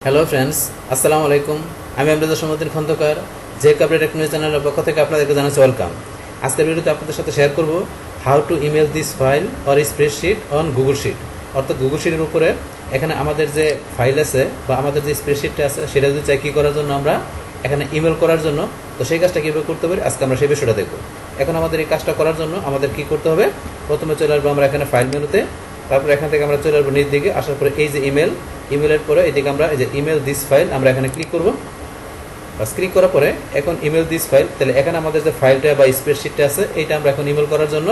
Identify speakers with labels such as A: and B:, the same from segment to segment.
A: Hello friends, আসসালামু আলাইকুম। আমি আপনাদের সমুদ্র খন্দকার, যে কাপড় টেকনোলজি চ্যানেলের পক্ষ থেকে আপনাদেরকে জানাচ্ছি ওয়েলকাম। আজকের ভিডিওতে আপনাদের সাথে শেয়ার করব how to email this file or spreadsheet on Google sheet. অর্থাৎ গুগল শিটের উপরে এখানে আমাদের যে ফাইল আছে বা আমাদের যে স্প্রেডশিটটা আছে সেটা যদি চাই কী করার জন্য আমরা এখানে ইমেল করার জন্য, তো সেই কাজটা কীভাবে করতে পারি আজকে আমরা সেই বিষয়টা দেখব। এখন আমাদের এই কাজটা করার জন্য আমাদের কী করতে হবে, প্রথমে চলে আসবো আমরা এখানে ফাইল মেনুতে। তারপর এখান থেকে আমরা চলে আসবো নিচ দিকে, আসার পরে এই যে ইমেলের পরে এদিকে আমরা এই যে ইমেল দিস ফাইল আমরা এখানে ক্লিক করব। বাস ক্লিক করার পরে এখন ইমেল দিস ফাইল, তাহলে এখানে আমাদের যে ফাইলটা বা স্প্রেডশিটটা আছে এইটা আমরা এখন ইমেল করার জন্য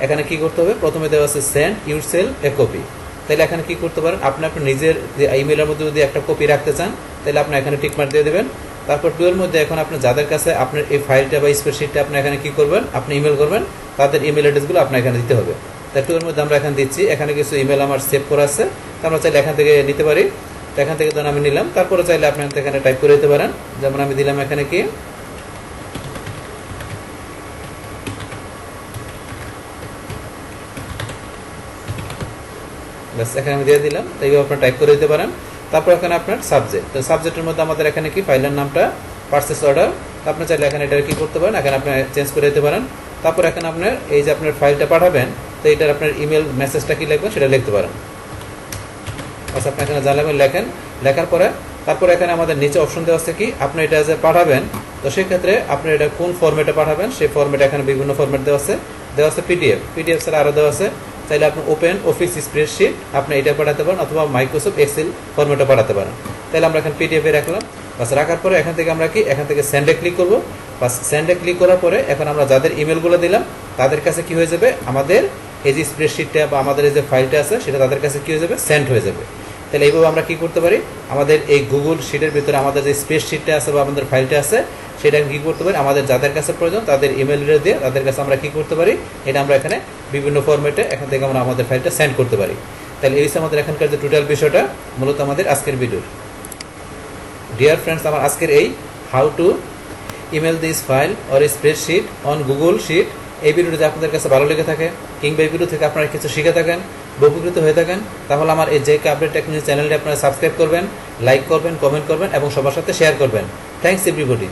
A: এখানে কি করতে হবে, প্রথমে দেওয়া আছে সেন্ড ইউরসেলফ এ কপি। তাহলে এখানে কি করতে পারেন, আপনি আপনার নিজের যে ইমেলের মধ্যে যদি একটা কপি রাখতে চান তাহলে আপনি এখানে টিকমার্ক দিয়ে দেবেন। তারপর টুয়ের মধ্যে এখন আপনার যাদের কাছে আপনার এই ফাইলটা বা স্প্রেডশিটটা আপনি এখানে কি করবেন, আপনি ইমেল করবেন, তাদের ইমেল অ্যাড্রেসগুলো আপনার এখানে দিতে হবে। তাই টুয়ের মধ্যে আমরা এখানে দিচ্ছি, এখানে কিছু ইমেল আমার সেভ করা আছে, তো আমরা চাইলে এখান থেকে নিতে পারি। তো এখান থেকে ধরুন আমি নিলাম, তারপরে চাইলে আপনি এখানে টাইপ করে দিতে পারেন। যেমন আমি দিলাম এখানে কি ব্যাস এখানে আমি দিয়ে দিলাম, তো এইভাবে আপনার টাইপ করে দিতে পারেন। তারপর এখানে আপনার সাবজেক্ট, তো সাবজেক্টের মধ্যে আমাদের এখানে কি ফাইলের নামটা পারচেস অর্ডার, আপনি চাইলে এখানে এটা কি করতে পারেন, এখানে আপনি চেঞ্জ করে দিতে পারেন। তারপর এখানে আপনার এই যে আপনার ফাইলটা পাঠাবেন, তো এটার আপনার ইমেল মেসেজটা কি লিখবেন সেটা লিখতে পারেন। আচ্ছা, আপনি এখানে যা লিখবেন লেখেন, লেখার পরে তারপর এখানে আমাদের নিচে অপশন দেওয়া আছে কি আপনি এটা যে পাঠাবেন, তো সেক্ষেত্রে আপনি এটা কোন ফরম্যাটে পাঠাবেন সেই ফরম্যাটে এখানে বিভিন্ন ফরম্যাট দেওয়া আছে পিডিএফ ছাড়া আরও দেওয়া আছে। চাইলে আপনি ওপেন অফিস স্প্রেডশিট আপনি এটা পাঠাতে পারেন, অথবা মাইক্রোসফট এক্সেল ফরম্যাটে পাঠাতে পারেন। তাহলে আমরা এখানে পিডিএফে রাখলাম। বাস রাখার পরে এখান থেকে আমরা কি এখান থেকে সেন্ডে ক্লিক করব। বাস সেন্ডে ক্লিক করার পরে এখন আমরা যাদের ইমেলগুলো দিলাম তাদের কাছে কি হয়ে যাবে, আমাদের এই যে স্প্রেডশিটটা বা আমাদের এই যে ফাইলটা আছে সেটা তাদের কাছে কি হয়ে যাবে, সেন্ড হয়ে যাবে। তাহলে এইভাবে আমরা কি করতে পারি, আমাদের এই গুগল শিটের ভিতরে আমাদের যে স্প্রেডশিটটা আছে বা আমাদের ফাইলটা আছে সেটা কি করতে পারি, আমাদের যাদের কাছে প্রয়োজন তাদের ইমেল দিয়ে তাদের কাছে আমরা কি করতে পারি, এটা আমরা এখানে বিভিন্ন ফরম্যাটে এখান থেকে আমরা আমাদের ফাইলটা সেন্ড করতে পারি। তাহলে এই আমাদের এখানকার যে টোটাল বিষয়টা মূলত আমাদের আজকের ভিডিও। ডিয়ার ফ্রেন্ডস, আমার আজকের এই how to email this file or spreadsheet on Google sheet, এই ভিডিওটি যদি আপনাদের কাছে ভালো লেগে থাকে কিংবা এই ভিডিও থেকে আপনারা কিছু শিখে থাকেন, উপকৃত হয়ে থাকেন, তাহলে আমার এই যে আপডেট টেকনোলজি চ্যানেলটি আপনারা সাবস্ক্রাইব করবেন, লাইক করবেন, কমেন্ট করবেন এবং সবার সাথে শেয়ার করবেন। Thanks everybody.